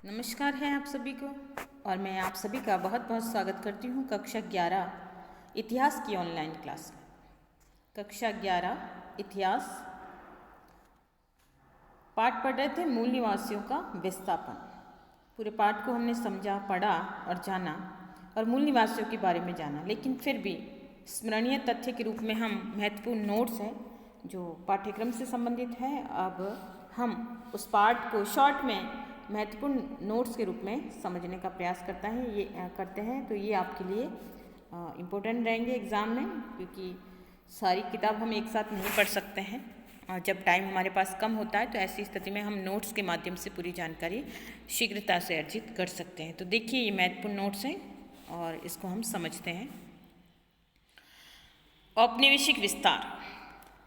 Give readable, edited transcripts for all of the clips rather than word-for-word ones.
नमस्कार है आप सभी को और मैं आप सभी का बहुत बहुत स्वागत करती हूँ कक्षा 11 इतिहास की ऑनलाइन क्लास में। कक्षा 11 इतिहास पाठ पढ़ रहे थे मूल निवासियों का विस्थापन। पूरे पाठ को हमने समझा, पढ़ा और जाना और मूल निवासियों के बारे में जाना, लेकिन फिर भी स्मरणीय तथ्य के रूप में हम महत्वपूर्ण नोट्स हैं जो पाठ्यक्रम से संबंधित है। अब हम उस पाठ को शॉर्ट में महत्वपूर्ण नोट्स के रूप में समझने का प्रयास करते हैं। तो ये आपके लिए इम्पोर्टेंट रहेंगे एग्ज़ाम में, क्योंकि सारी किताब हम एक साथ नहीं पढ़ सकते हैं और जब टाइम हमारे पास कम होता है तो ऐसी स्थिति में हम नोट्स के माध्यम से पूरी जानकारी शीघ्रता से अर्जित कर सकते हैं। तो देखिए, ये महत्वपूर्ण नोट्स हैं और इसको हम समझते हैं। औपनिवेशिक विस्तार।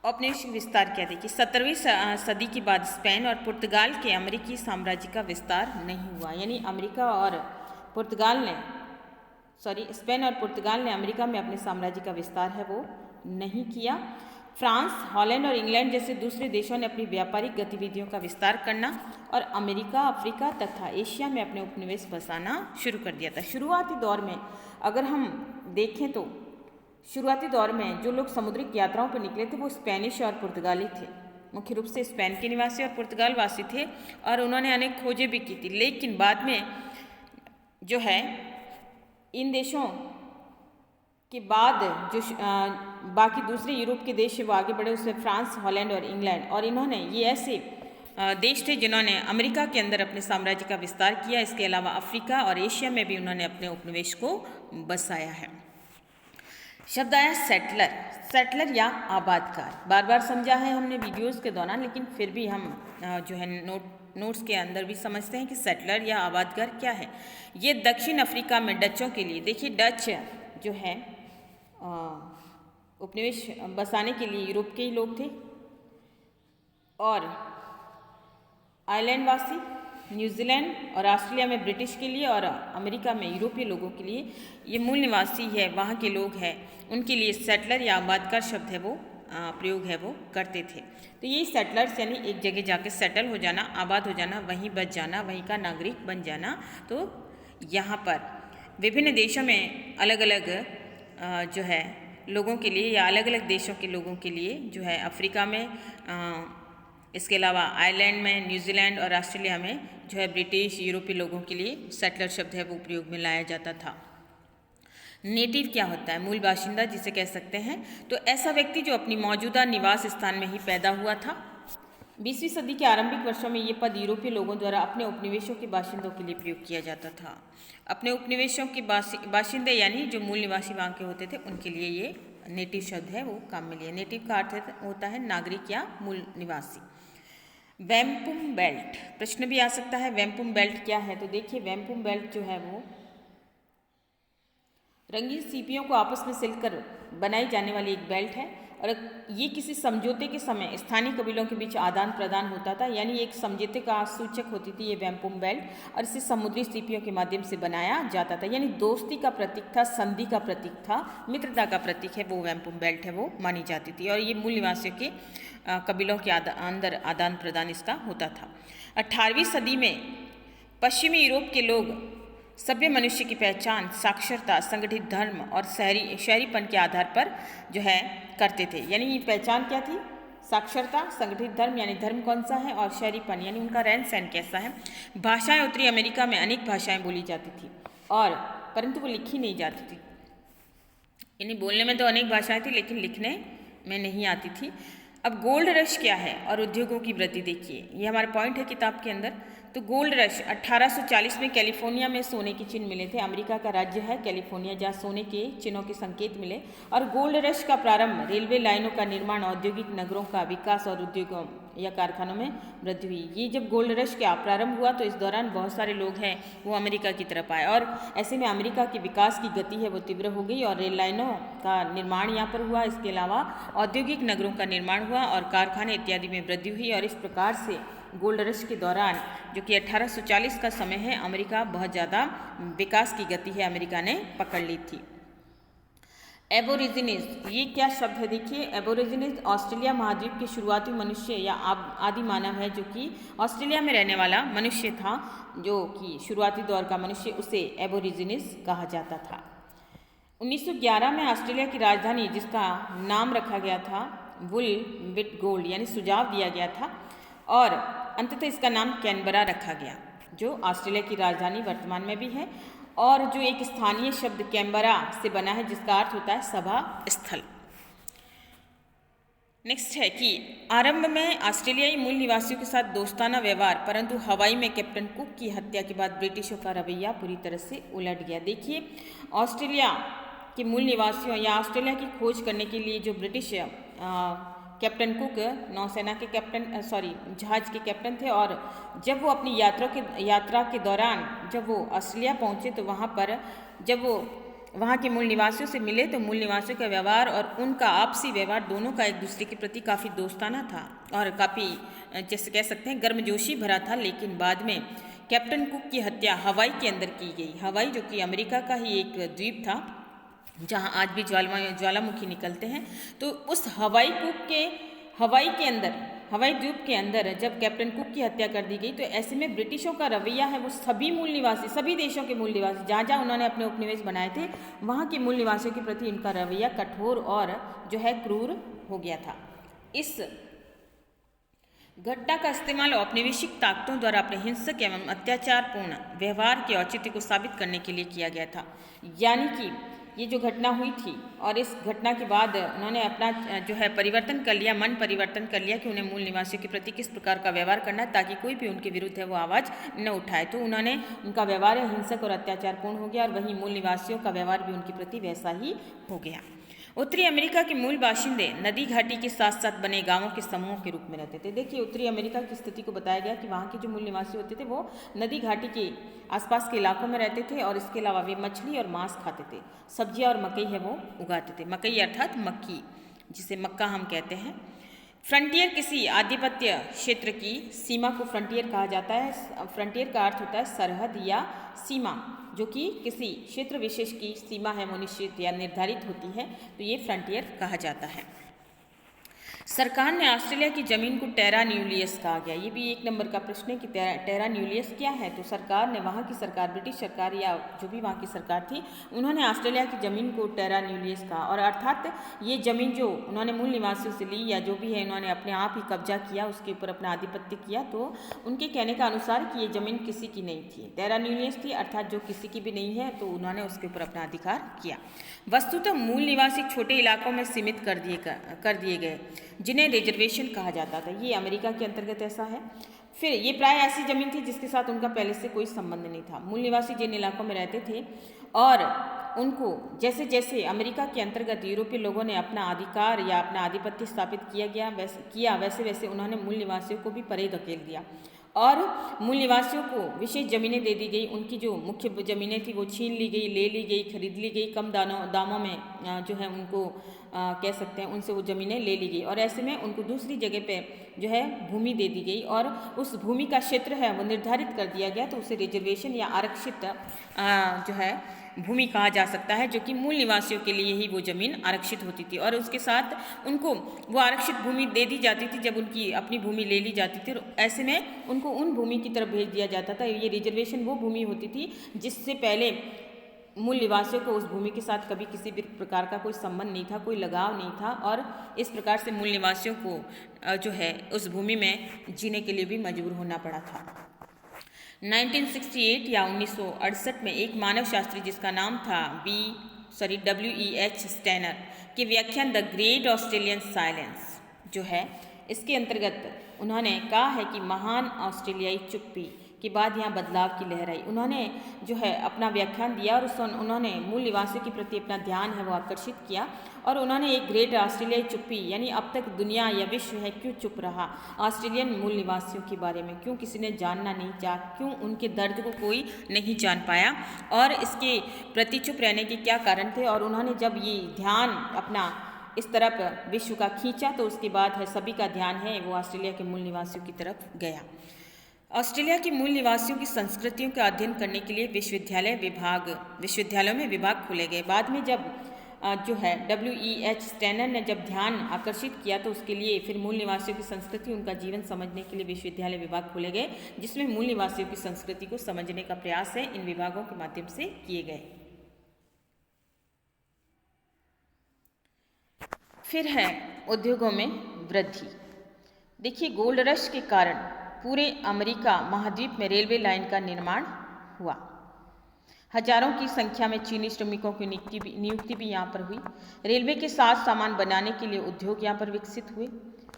औपनिवेशिक विस्तार क्या? देखिए, 17वीं सदी के बाद स्पेन और पुर्तगाल के अमेरिकी साम्राज्य का विस्तार नहीं हुआ। यानी स्पेन और पुर्तगाल ने अमेरिका में अपने साम्राज्य का विस्तार है वो नहीं किया। फ्रांस, हॉलैंड और इंग्लैंड जैसे दूसरे देशों ने अपनी व्यापारिक गतिविधियों का विस्तार करना और अमेरिका, अफ्रीका तथा एशिया में अपने उपनिवेश बसाना शुरू कर दिया था। शुरुआती दौर में अगर हम देखें तो शुरुआती दौर में जो लोग समुद्री यात्राओं पर निकले थे वो स्पेनिश और पुर्तगाली थे। मुख्य रूप से स्पेन के निवासी और पुर्तगाल वासी थे और उन्होंने अनेक खोजें भी की थी। लेकिन बाद में जो है इन देशों के बाद जो बाकी दूसरे यूरोप के देश वो आगे बढ़े, उसमें फ्रांस, हॉलैंड और इंग्लैंड, और इन्होंने ये ऐसे देश थे जिन्होंने अमेरिका के अंदर अपने साम्राज्य का विस्तार किया। इसके अलावा अफ्रीका और एशिया में भी उन्होंने अपने उपनिवेश को बसाया है। शब्द आया सेटलर। सेटलर या आबादकार। बार बार समझा है हमने वीडियोस के दौरान, लेकिन फिर भी हम जो है नोट्स के अंदर भी समझते हैं कि सेटलर या आबादकार क्या है। ये दक्षिण अफ्रीका में डचों के लिए, देखिए डच जो है उपनिवेश बसाने के लिए यूरोप के ही लोग थे, और आयरलैंड वासी, न्यूजीलैंड और ऑस्ट्रेलिया में ब्रिटिश के लिए और अमेरिका में यूरोपीय लोगों के लिए, ये मूल निवासी है वहाँ के लोग हैं, उनके लिए सेटलर या आबादकार शब्द है वो प्रयोग है वो करते थे। तो ये सेटलर्स यानी एक जगह जाके सेटल हो जाना, आबाद हो जाना, वहीं बच जाना, वहीं का नागरिक बन जाना। तो यहाँ पर विभिन्न देशों में अलग अलग जो है लोगों के लिए या अलग अलग देशों के लोगों के लिए जो है अफ्रीका में, इसके अलावा आयरलैंड में, न्यूजीलैंड और ऑस्ट्रेलिया में जो है ब्रिटिश यूरोपीय लोगों के लिए सेटलर शब्द है वो प्रयोग में लाया जाता था। नेटिव क्या होता है? मूल बाशिंदा जिसे कह सकते हैं। तो ऐसा व्यक्ति जो अपनी मौजूदा निवास स्थान में ही पैदा हुआ था। 20वीं सदी के आरंभिक वर्षों में ये पद यूरोपीय लोगों द्वारा अपने उपनिवेशों के बाशिंदों के लिए प्रयोग किया जाता था। अपने उपनिवेशों के बाशिंदे यानी जो मूल निवासी वहाँ के होते थे उनके लिए ये नेटिव शब्द है वो काम में लिया। नेटिव का अर्थ होता है नागरिक या मूल निवासी। वैम्पुम बेल्ट, प्रश्न भी आ सकता है वैम्पुम बेल्ट क्या है? तो देखिए, वैम्पुम बेल्ट जो है वो रंगीन सीपियों को आपस में सिलकर बनाई जाने वाली एक बेल्ट है, और ये किसी समझौते के समय स्थानीय कबीलों के बीच आदान प्रदान होता था। यानी एक समझौते का सूचक होती थी ये वैम्पुम बेल्ट, और इसे समुद्री सीपियों के माध्यम से बनाया जाता था। यानी दोस्ती का प्रतीक था, संधि का प्रतीक था, मित्रता का प्रतीक है वो वैम्पुम बेल्ट है वो मानी जाती थी, और ये मूल निवासियों के कबीलों के अंदर आदान प्रदान इसका होता था। 18वीं सदी में पश्चिमी यूरोप के लोग सभ्य मनुष्य की पहचान साक्षरता, संगठित धर्म और शहरीपन के आधार पर जो है करते थे। यानी ये पहचान क्या थी? साक्षरता, संगठित धर्म यानी धर्म कौन सा है, और शहरीपन यानी उनका रहन सहन कैसा है। भाषाएं, उत्तरी अमेरिका में अनेक भाषाएं बोली जाती थी और परंतु वो लिखी नहीं जाती थी। यानी बोलने में तो अनेक भाषाएं थी लेकिन लिखने में नहीं आती थी। अब गोल्ड रश क्या है और उद्योगों की वृद्धि देखिए, ये हमारा पॉइंट है किताब के अंदर। तो गोल्ड रश 1840 में कैलिफोर्निया में सोने के चिन्ह मिले थे। अमेरिका का राज्य है कैलिफोर्निया जहाँ सोने के चिन्हों के संकेत मिले। और गोल्ड रश का प्रारंभ रेलवे लाइनों का निर्माण, औद्योगिक नगरों का विकास और उद्योगों या कारखानों में वृद्धि हुई। ये जब गोल्ड रश का प्रारंभ हुआ तो इस दौरान बहुत सारे लोग हैं वो अमेरिका की तरफ आए, और ऐसे में अमेरिका के विकास की गति है वो तीव्र हो गई और रेल लाइनों का निर्माण यहाँ पर हुआ। इसके अलावा औद्योगिक नगरों का निर्माण हुआ और कारखाने इत्यादि में वृद्धि हुई, और इस प्रकार से गोल्ड रश के दौरान जो कि 1840 का समय है, अमेरिका बहुत ज़्यादा विकास की गति है अमेरिका ने पकड़ ली थी। एबोरिजिनिज, ये क्या शब्द है देखिए। एबोरिजिनिज ऑस्ट्रेलिया महाद्वीप के शुरुआती मनुष्य या आदि मानव है, जो कि ऑस्ट्रेलिया में रहने वाला मनुष्य था, जो कि शुरुआती दौर का मनुष्य, उसे एबोरिजिनिज कहा जाता था। 1911 में ऑस्ट्रेलिया की राजधानी, जिसका नाम रखा गया था वुलविटगोल्ड, यानी सुझाव दिया गया था, और अंततः इसका नाम कैनबरा रखा गया, जो ऑस्ट्रेलिया की राजधानी वर्तमान में भी है, और जो एक स्थानीय शब्द कैनबरा से बना है, जिसका अर्थ होता है सभा स्थल। नेक्स्ट है कि आरंभ में ऑस्ट्रेलियाई मूल निवासियों के साथ दोस्ताना व्यवहार, परंतु हवाई में कैप्टन कुक की हत्या के बाद ब्रिटिशों का रवैया पूरी तरह से उलट गया। देखिए, ऑस्ट्रेलिया के मूल निवासियों या ऑस्ट्रेलिया की खोज करने के लिए जो ब्रिटिश कैप्टन कुक नौसेना के जहाज के कैप्टन थे, और जब वो अपनी यात्रा के दौरान जब वो ऑस्ट्रेलिया पहुँचे, तो वहाँ पर जब वो वहाँ के मूल निवासियों से मिले, तो मूल निवासियों का व्यवहार और उनका आपसी व्यवहार दोनों का एक दूसरे के प्रति काफ़ी दोस्ताना था और काफ़ी, जैसे कह सकते हैं, गर्मजोशी भरा था। लेकिन बाद में कैप्टन कुक की हत्या हवाई के अंदर की गई। हवाई, जो कि अमेरिका का ही एक द्वीप था, जहाँ आज भी ज्वालामुखी निकलते हैं, तो उस हवाई द्वीप के अंदर जब कैप्टन कुक की हत्या कर दी गई, तो ऐसे में ब्रिटिशों का रवैया है, वो सभी देशों के मूल निवासी जहाँ जहाँ उन्होंने अपने उपनिवेश बनाए थे, वहाँ के मूल निवासियों के प्रति उनका रवैया कठोर और जो है क्रूर हो गया था। इस घटना का इस्तेमाल औपनिवेशिक ताकतों द्वारा अपने हिंसक एवं अत्याचारपूर्ण व्यवहार के औचित्य को साबित करने के लिए किया गया था। यानी कि ये जो घटना हुई थी, और इस घटना के बाद उन्होंने अपना जो है मन परिवर्तन कर लिया कि उन्हें मूल निवासियों के प्रति किस प्रकार का व्यवहार करना है, ताकि कोई भी उनके विरुद्ध है वो आवाज़ न उठाए। तो उनका व्यवहार हिंसक और अत्याचारपूर्ण हो गया, और वहीं मूल निवासियों का व्यवहार भी उनके प्रति वैसा ही हो गया। उत्तरी अमेरिका के मूल बाशिंदे नदी घाटी के साथ साथ बने गांवों के समूह के रूप में रहते थे। देखिए, उत्तरी अमेरिका की स्थिति को बताया गया कि वहाँ के जो मूल निवासी होते थे, वो नदी घाटी के आसपास के इलाकों में रहते थे, और इसके अलावा वे मछली और मांस खाते थे। सब्जियाँ और मकई है वो उगाते थे। मकई अर्थात मक्की, जिसे मक्का हम कहते हैं। फ्रंटियर किसी आधिपत्य क्षेत्र की सीमा को फ्रंटियर कहा जाता है। फ्रंटियर का अर्थ होता है सरहद या सीमा, जो कि किसी क्षेत्र विशेष की सीमा है वो निश्चित या निर्धारित होती है, तो ये फ्रंटियर कहा जाता है। सरकार ने ऑस्ट्रेलिया की ज़मीन को टेरा न्यूलियस कहा गया। ये भी एक नंबर का प्रश्न है कि टेरा न्यूलियस क्या है। तो सरकार ने, वहाँ की सरकार, ब्रिटिश सरकार या जो भी वहाँ की सरकार थी, उन्होंने ऑस्ट्रेलिया की ज़मीन को टेरा न्यूलियस कहा, और अर्थात ये ज़मीन जो उन्होंने मूल निवासियों से ली या जो भी है, इन्होंने अपने आप ही कब्जा किया, उसके ऊपर अपना आधिपत्य किया। तो उनके कहने का अनुसार कि ये ज़मीन किसी की नहीं थी, टेरा न्यूलियस थी, अर्थात जो किसी की भी नहीं है, तो उन्होंने उसके ऊपर अपना अधिकार किया। वस्तुतः मूल निवासी छोटे इलाकों में सीमित कर दिए गए, जिन्हें रिजर्वेशन कहा जाता था। ये अमेरिका के अंतर्गत ऐसा है। फिर ये प्राय ऐसी ज़मीन थी जिसके साथ उनका पहले से कोई संबंध नहीं था। मूल निवासी जिन इलाकों में रहते थे, और उनको जैसे जैसे अमेरिका के अंतर्गत यूरोपीय लोगों ने अपना अधिकार या अपना आधिपत्य स्थापित वैसे वैसे उन्होंने मूल निवासियों को भी परे धकेल दिया, और मूल निवासियों को विशेष ज़मीनें दे दी गई। उनकी जो मुख्य ज़मीनें थी वो छीन ली गई, ले ली गई, खरीद ली गई, कम दामों में जो है उनको कह सकते हैं उनसे वो ज़मीनें ले ली गई, और ऐसे में उनको दूसरी जगह पे जो है भूमि दे दी गई, और उस भूमि का क्षेत्र है वो निर्धारित कर दिया गया। तो उसे रिजर्वेशन या आरक्षित जो है भूमि कहा जा सकता है, जो कि मूल निवासियों के लिए ही वो ज़मीन आरक्षित होती थी, और उसके साथ उनको वो आरक्षित भूमि दे दी जाती थी जब उनकी अपनी भूमि ले ली जाती थी। ऐसे में उनको उन भूमि की तरफ भेज दिया जाता था। ये रिजर्वेशन वो भूमि होती थी जिससे पहले मूल निवासियों को उस भूमि के साथ कभी किसी भी प्रकार का कोई संबंध नहीं था, कोई लगाव नहीं था, और इस प्रकार से मूल निवासियों को जो है उस भूमि में जीने के लिए भी मजबूर होना पड़ा था। 1968 या 1968 में एक मानव शास्त्री जिसका नाम था W.E.H. स्टैनर के व्याख्यान द ग्रेट ऑस्ट्रेलियन साइलेंस जो है, इसके अंतर्गत उन्होंने कहा है कि महान ऑस्ट्रेलियाई चुप्पी के बाद यहाँ बदलाव की लहर आई। उन्होंने जो है अपना व्याख्यान दिया, और उन्होंने मूल निवासियों के प्रति अपना ध्यान है वो आकर्षित किया, और उन्होंने एक ग्रेट ऑस्ट्रेलियाई चुप्पी, यानी अब तक दुनिया या विश्व है क्यों चुप रहा ऑस्ट्रेलियन मूल निवासियों के बारे में, क्यों किसी ने जानना नहीं चाहा, क्यों उनके दर्द को कोई नहीं जान पाया, और इसके प्रति चुप रहने के क्या कारण थे। और उन्होंने जब ये ध्यान अपना इस तरफ विश्व का खींचा, तो उसके बाद है सभी का ध्यान है वो ऑस्ट्रेलिया के मूल निवासियों की तरफ गया। ऑस्ट्रेलिया के मूल निवासियों की संस्कृतियों का अध्ययन करने के लिए विश्वविद्यालयों में विभाग खोले गए। बाद में जब जो है WEH स्टैनर ने जब ध्यान आकर्षित किया तो उसके लिए फिर मूल निवासियों की संस्कृति, उनका जीवन समझने के लिए विश्वविद्यालय विभाग खोले गए, जिसमें मूल निवासियों की संस्कृति को समझने का प्रयास है इन विभागों के माध्यम से किए गए। फिर है उद्योगों में वृद्धि। देखिए, गोल्ड रश के कारण पूरे अमेरिका महाद्वीप में रेलवे लाइन का निर्माण हुआ। हजारों की संख्या में चीनी श्रमिकों की नियुक्ति भी यहाँ पर हुई। रेलवे के साथ सामान बनाने के लिए उद्योग यहाँ पर विकसित हुए।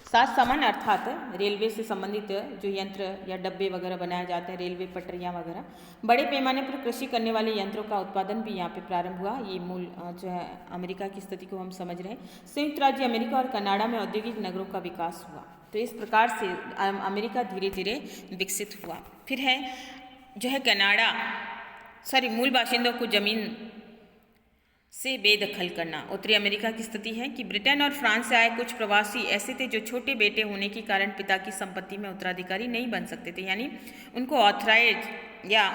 साथ सामान अर्थात रेलवे से संबंधित जो यंत्र या डब्बे वगैरह बनाए जाते हैं, रेलवे पटरियाँ वगैरह, बड़े पैमाने पर कृषि करने वाले यंत्रों का उत्पादन भी यहाँ पे प्रारंभ हुआ। ये मूल जो है अमेरिका की स्थिति को हम समझ रहे हैं। संयुक्त राज्य अमेरिका और कनाडा में औद्योगिक नगरों का विकास हुआ। तो इस प्रकार से अमेरिका धीरे धीरे विकसित हुआ। फिर है जो है कनाडा, मूल बाशिंदों को जमीन से बेदखल करना। उत्तरी अमेरिका की स्थिति है कि ब्रिटेन और फ्रांस से आए कुछ प्रवासी ऐसे थे जो छोटे बेटे होने के कारण पिता की संपत्ति में उत्तराधिकारी नहीं बन सकते थे, यानी उनको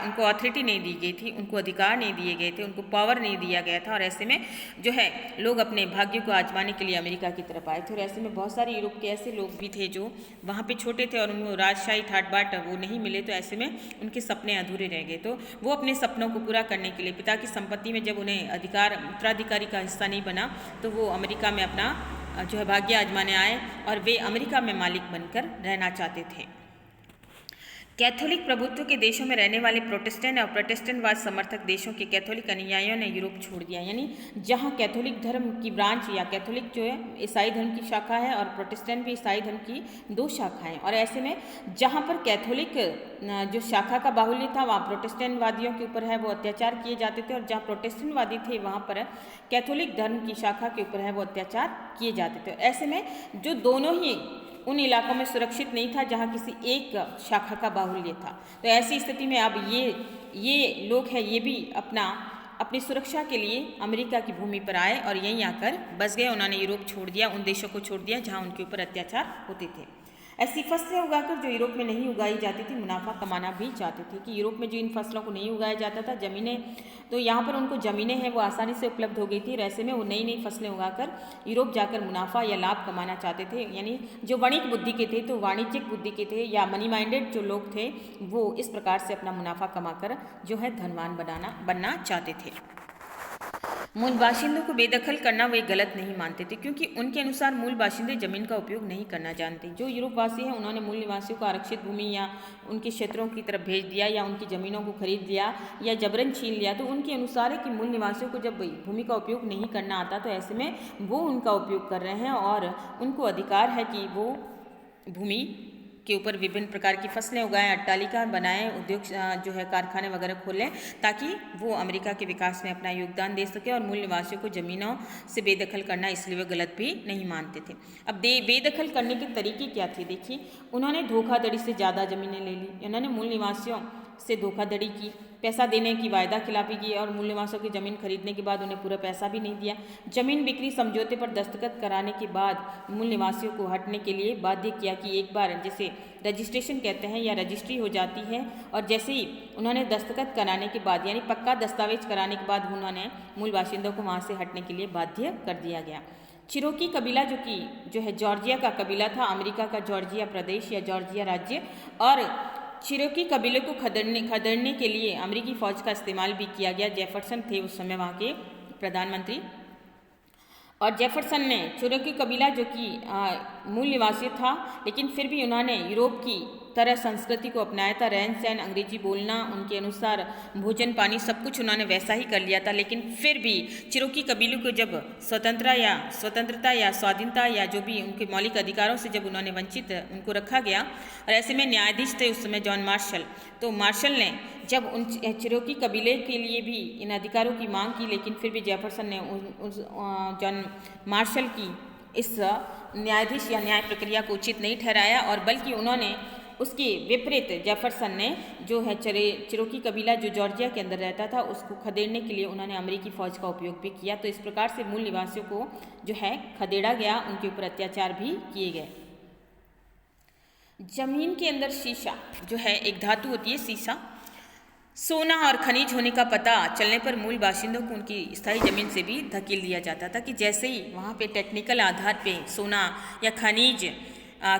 उनको ऑथोरिटी नहीं दी गई थी, उनको अधिकार नहीं दिए गए थे, उनको पावर नहीं दिया गया था। और ऐसे में जो है लोग अपने भाग्य को आजमाने के लिए अमेरिका की तरफ आए थे। और ऐसे में बहुत सारे यूरोप के ऐसे लोग भी थे जो वहाँ पे छोटे थे और उनको राजशाही ठाट बाट वो नहीं मिले, तो ऐसे में उनके सपने अधूरे रह गए। तो वो अपने सपनों को पूरा करने के लिए पिता की संपत्ति में जब उन्हें उत्तराधिकारी का हिस्सा नहीं बना, तो वो अमेरिका में अपना जो है भाग्य आजमाने आए और वे अमेरिका में मालिक बनकर रहना चाहते थे। कैथोलिक प्रभुत्व के देशों में रहने वाले प्रोटेस्टेंट और प्रोटेस्टेंटवाद समर्थक देशों के कैथोलिक अनुयायियों ने यूरोप छोड़ दिया, यानी जहां कैथोलिक धर्म की ब्रांच या कैथोलिक जो है ईसाई धर्म की शाखा है और प्रोटेस्टेंट भी ईसाई धर्म की दो शाखाएं। और ऐसे में जहां पर कैथोलिक जो शाखा का बाहुल्य था वहाँ प्रोटेस्टेंटवादियों के ऊपर है वो अत्याचार किए जाते थे, और जहाँ प्रोटेस्टेंटवादी थे वहाँ पर कैथोलिक धर्म की शाखा के ऊपर है वो अत्याचार किए जाते थे। ऐसे में जो दोनों ही उन इलाकों में सुरक्षित नहीं था जहाँ किसी एक शाखा का बाहुल्य था। तो ऐसी स्थिति में अब ये लोग हैं, ये भी अपनी सुरक्षा के लिए अमेरिका की भूमि पर आए और यहीं आकर बस गए। उन्होंने यूरोप छोड़ दिया, उन देशों को छोड़ दिया जहाँ उनके ऊपर अत्याचार होते थे। ऐसी फसलें उगाकर जो यूरोप में नहीं उगाई जाती थी मुनाफा कमाना भी चाहते थे कि यूरोप में जो इन फसलों को नहीं उगाया जाता था, ज़मीनें तो यहाँ पर उनको ज़मीनें हैं वो आसानी से उपलब्ध हो गई थी। ऐसे में वो नई नई फसलें उगाकर यूरोप जाकर मुनाफा या लाभ कमाना चाहते थे। यानी जो वाणिज्य बुद्धि के थे, तो वाणिज्यिक बुद्धि के थे या मनी माइंडेड जो लोग थे, वो इस प्रकार से अपना मुनाफा कमाकर जो है धनवान बनना चाहते थे। मूल बाशिंदों को बेदखल करना वे गलत नहीं मानते थे, क्योंकि उनके अनुसार मूल बाशिंदे जमीन का उपयोग नहीं करना जानते। जो यूरोपवासी हैं उन्होंने मूल निवासियों को आरक्षित भूमि या उनके क्षेत्रों की तरफ भेज दिया या उनकी ज़मीनों को खरीद लिया या जबरन छीन लिया। तो उनके अनुसार है कि मूल निवासियों को जब भूमि का उपयोग नहीं करना आता तो ऐसे में वो उनका उपयोग कर रहे हैं और उनको अधिकार है कि वो भूमि के ऊपर विभिन्न प्रकार की फसलें उगाएं, अट्टालिका बनाएं, उद्योग जो है कारखाने वगैरह खोलें, ताकि वो अमेरिका के विकास में अपना योगदान दे सके। और मूल निवासियों को ज़मीनों से बेदखल करना इसलिए वे गलत भी नहीं मानते थे। अब बेदखल करने के तरीके क्या थे? देखिए, उन्होंने धोखाधड़ी से ज़्यादा ज़मीनें ले ली। उन्होंने मूल निवासियों से धोखाधड़ी की, पैसा देने की वायदा खिलाफी की और मूल निवासियों की ज़मीन खरीदने के बाद उन्हें पूरा पैसा भी नहीं दिया। ज़मीन बिक्री समझौते पर दस्तखत कराने के बाद मूल निवासियों को हटने के लिए बाध्य किया कि एक बार जैसे रजिस्ट्रेशन कहते हैं या रजिस्ट्री हो जाती है, और जैसे ही उन्होंने दस्तखत कराने के बाद यानी पक्का दस्तावेज कराने के बाद उन्होंने मूल बाशिंदों को वहाँ से हटने के लिए बाध्य कर दिया गया। चिरोकी कबीला जो है जॉर्जिया का कबीला था, अमेरिका का जॉर्जिया प्रदेश या जॉर्जिया राज्य, और चिरोकी कबीले को खदेड़ने के लिए अमेरिकी फ़ौज का इस्तेमाल भी किया गया। जेफरसन थे उस समय वहाँ के प्रधानमंत्री, और जेफरसन ने चिरोकी कबीला जो कि मूल निवासी था, लेकिन फिर भी उन्होंने यूरोप की तरह संस्कृति को अपनाया था। रहन सहन, अंग्रेजी बोलना, उनके अनुसार भोजन पानी सब कुछ उन्होंने वैसा ही कर लिया था। लेकिन फिर भी चिरोकी कबीलों को जब स्वतंत्रता या स्वाधीनता या जो भी उनके मौलिक अधिकारों से जब उन्होंने वंचित उनको रखा गया, और ऐसे में न्यायाधीश थे उस समय जॉन मार्शल। तो मार्शल ने जब उन चिरोकी कबीले के लिए भी इन अधिकारों की मांग की, लेकिन फिर भी जेफरसन ने जॉन मार्शल की इस न्यायाधीश या न्याय प्रक्रिया को उचित नहीं ठहराया, और बल्कि उन्होंने उसके विपरीत जेफरसन ने जो है चिरोकी कबीला जो जॉर्जिया के अंदर रहता था उसको खदेड़ने के लिए उन्होंने अमेरिकी फ़ौज का उपयोग भी किया। तो इस प्रकार से मूल निवासियों को जो है खदेड़ा गया, उनके ऊपर अत्याचार भी किए गए। जमीन के अंदर शीशा जो है एक धातु होती है, सोना और खनिज होने का पता चलने पर मूल बाशिंदों को उनकी स्थायी जमीन से भी धकेल दिया जाता था कि जैसे ही वहाँ पे टेक्निकल आधार पे सोना या खनिज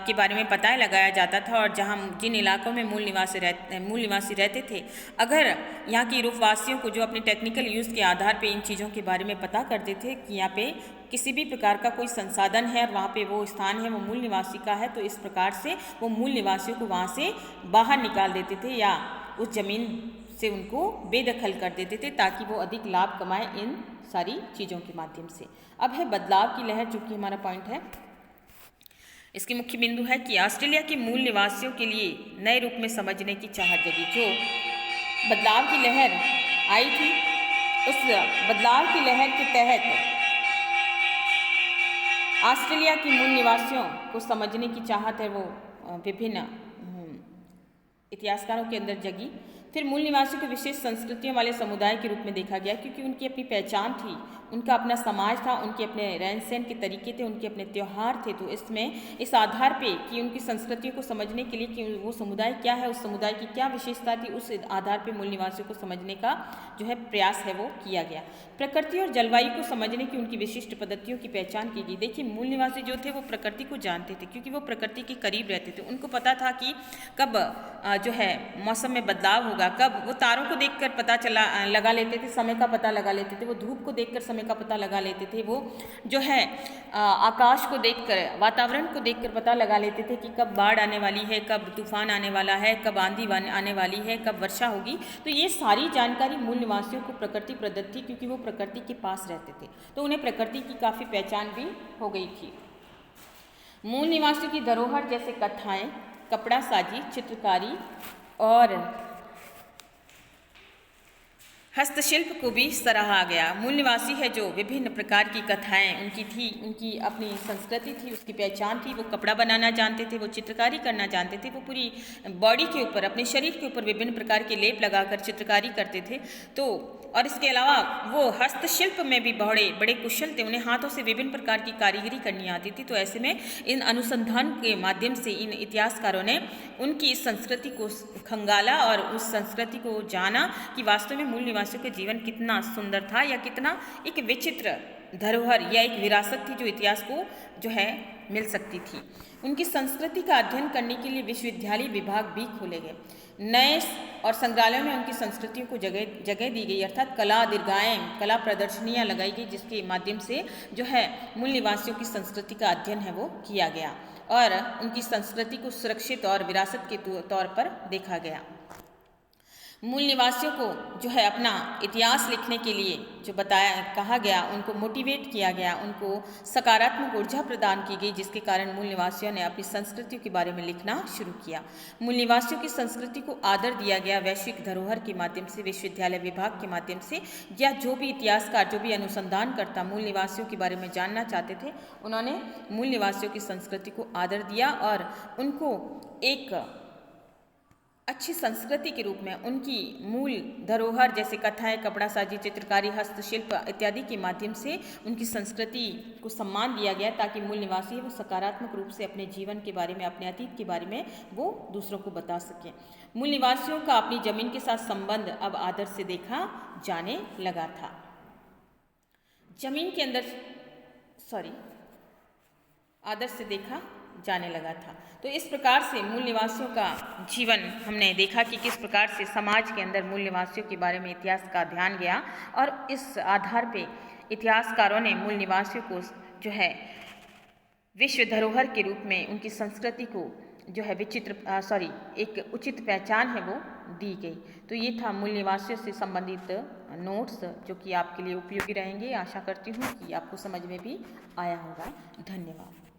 के बारे में पता लगाया जाता था और जहाँ जिन इलाकों में मूल निवासी रहते थे, अगर यहाँ की रूपवासियों को जो अपने टेक्निकल यूज़ के आधार पे इन चीज़ों के बारे में पता करते थे कि यहाँ पे किसी भी प्रकार का कोई संसाधन है और वहाँ पे वो स्थान है वो मूल निवासी का है, तो इस प्रकार से वो मूल निवासियों को वहाँ से बाहर निकाल देते थे या उस ज़मीन से उनको बेदखल कर देते थे ताकि वो अधिक लाभ कमाएं इन सारी चीज़ों के माध्यम से। अब है बदलाव की लहर, जो कि हमारा पॉइंट है। इसकी मुख्य बिंदु है कि ऑस्ट्रेलिया के मूल निवासियों के लिए नए रूप में समझने की चाहत जगी। जो बदलाव की लहर आई थी, उस बदलाव की लहर के तहत ऑस्ट्रेलिया के मूल निवासियों को समझने की चाहत है वो विभिन्न इतिहासकारों के अंदर जगी। फिर मूल निवासियों को विशेष संस्कृतियों वाले समुदाय के रूप में देखा गया, क्योंकि उनकी अपनी पहचान थी, उनका अपना समाज था, उनके अपने रहन सहन के तरीके थे, उनके अपने त्यौहार थे। तो इसमें इस आधार पे कि उनकी संस्कृतियों को समझने के लिए कि वो समुदाय क्या है, उस समुदाय की क्या विशेषता थी, उस आधार पे मूल निवासियों को समझने का जो है प्रयास है वो किया गया। प्रकृति और जलवायु को समझने की उनकी विशिष्ट पद्धतियों की पहचान की गई। देखिए, मूल निवासी जो थे वो प्रकृति को जानते थे, क्योंकि वो प्रकृति के करीब रहते थे। उनको पता था कि कब जो है मौसम में बदलाव होगा, कब वो तारों को देखकर पता लगा लेते थे, समय का पता लगा लेते थे, वो धूप को देखकर समय का पता लगा लेते थे, वो जो है आकाश को देखकर, वातावरण को देखकर पता लगा लेते थे कि कब बाढ़ आने वाली है, कब तूफान आने वाला है, कब आंधी आने वाली है, कब वर्षा होगी। तो ये सारी जानकारी मूल निवासियों को प्रकृति प्रदत्त थी, क्योंकि वो प्रकृति के पास रहते थे, तो उन्हें प्रकृति की काफ़ी पहचान भी हो गई थी। मूल निवासियों की धरोहर जैसे कथाएं, कपड़ा साजी, चित्रकारी और हस्तशिल्प को भी सराहा गया। मूल निवासी है जो विभिन्न प्रकार की कथाएं उनकी थी, उनकी अपनी संस्कृति थी, उसकी पहचान थी। वो कपड़ा बनाना जानते थे, वो चित्रकारी करना जानते थे, वो पूरी बॉडी के ऊपर, अपने शरीर के ऊपर विभिन्न प्रकार के लेप लगाकर चित्रकारी करते थे। तो और इसके अलावा वो हस्तशिल्प में भी बड़े बड़े कुशल थे, उन्हें हाथों से विभिन्न प्रकार की कारीगरी करनी आती थी। तो ऐसे में इन अनुसंधान के माध्यम से इन इतिहासकारों ने उनकी इस संस्कृति को खंगाला और उस संस्कृति को जाना कि वास्तव में मूल निवासियों का जीवन कितना सुंदर था या कितना एक विचित्र धरोहर या एक विरासत थी जो इतिहास को जो है मिल सकती थी। उनकी संस्कृति का अध्ययन करने के लिए विश्वविद्यालय विभाग भी खोले गए। नए और संग्रहालयों में उनकी संस्कृतियों को जगह दी गई, अर्थात कला दीर्घाएं, कला प्रदर्शनियां लगाई गई, जिसके माध्यम से जो है मूल निवासियों की संस्कृति का अध्ययन है वो किया गया और उनकी संस्कृति को सुरक्षित और विरासत के तौर पर देखा गया। मूल निवासियों को जो है अपना इतिहास लिखने के लिए जो कहा गया, उनको मोटिवेट किया गया, उनको सकारात्मक ऊर्जा प्रदान की गई, जिसके कारण मूल निवासियों ने अपनी संस्कृतियों के बारे में लिखना शुरू किया। मूल निवासियों की संस्कृति को आदर दिया गया वैश्विक धरोहर के माध्यम से, विश्वविद्यालय विभाग के माध्यम से, या जो भी इतिहासकार, जो भी अनुसंधानकर्ता मूल निवासियों के बारे में जानना चाहते थे, उन्होंने मूल निवासियों की संस्कृति को आदर दिया और उनको एक अच्छी संस्कृति के रूप में उनकी मूल धरोहर जैसे कथाएं, कपड़ा साजी, चित्रकारी, हस्तशिल्प इत्यादि के माध्यम से उनकी संस्कृति को सम्मान दिया गया, ताकि मूल निवासी वो सकारात्मक रूप से अपने जीवन के बारे में, अपने अतीत के बारे में वो दूसरों को बता सकें। मूल निवासियों का अपनी जमीन के साथ संबंध अब आदर से देखा जाने लगा था। जमीन के अंदर आदर से देखा जाने लगा था। तो इस प्रकार से मूल निवासियों का जीवन हमने देखा कि किस प्रकार से समाज के अंदर मूल निवासियों के बारे में इतिहास का ध्यान गया और इस आधार पे इतिहासकारों ने मूल निवासियों को जो है विश्व धरोहर के रूप में उनकी संस्कृति को जो है एक उचित पहचान है वो दी गई। तो ये था मूल निवासियों से संबंधित नोट्स, जो कि आपके लिए उपयोगी रहेंगे। आशा करती हूँ कि आपको समझ में भी आया होगा। धन्यवाद।